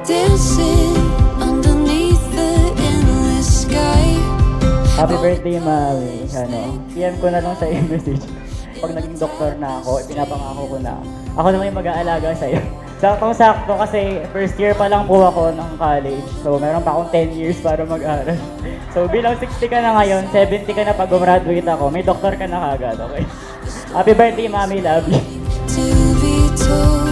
dancing underneath the endless sky. Happy birthday, Mami. PM ko na lang sa message. Pag naging doktor na ako, pinapangako ko na ako naman yung mag-aalaga sa'yo. Saktong-sakto kasi first year pa lang po ako ng college. So, meron pa akong 10 years para mag-aral. So, bilang 60 ka na ngayon, 70 ka na pag gumraduate ako, may doktor ka na kagad, okay? Happy birthday, Mami. Love you. To be told.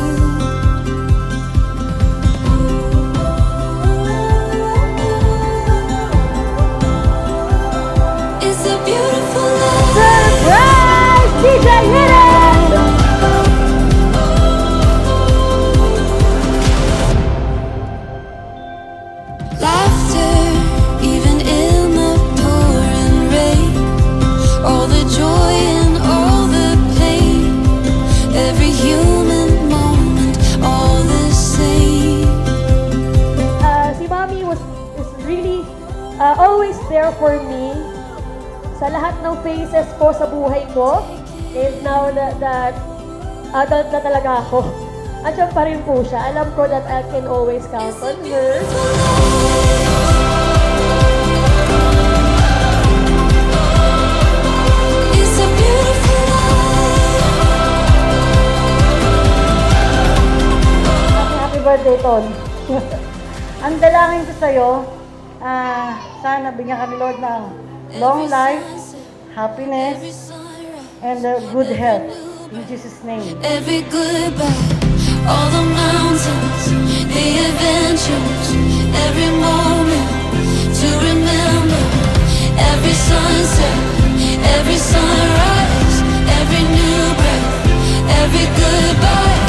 It's a beautiful life. Surprise! DJ hit it! Laughter, even in the pouring rain. All the joy and all the pain. Every human moment, all the same. Si Mommy is really always there for me sa lahat ng phases ko sa buhay ko. And now that adult na talaga ako, andiyan pa rin po siya. Alam ko that I can always count on her. It's a beautiful life. Happy birthday, Ton. Ang dalangin ko sa'yo, sana bigyan kami, Lord, ng long life, happiness, and good health. In Jesus' name. Every goodbye, all the mountains, the adventures, every moment to remember, every sunset, every sunrise, every new breath, every goodbye,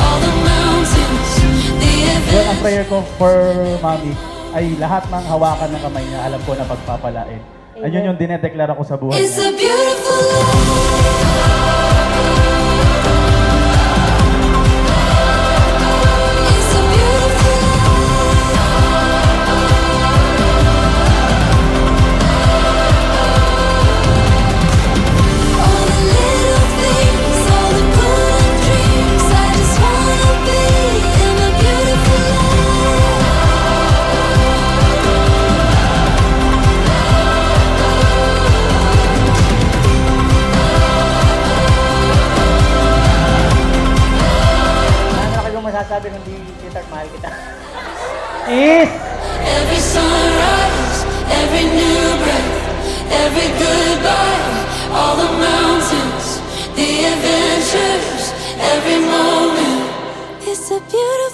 all the mountains, the Well, ang adventures. prayer ko for Mami ay lahat ng hawakan ng kamay niya, alam ko na pagpapalain. Ayun yung dinedeklara ko sa buhay It's niya. a beautiful life. It's a beautiful life. All the little things, all the good dreams. I just wanna be in a beautiful Ano na kayong masasabi kung di kita mahal kita? Is! Every sunrise, every new breath, every goodbye, all the mountains, the adventures, every moment. It's a beautiful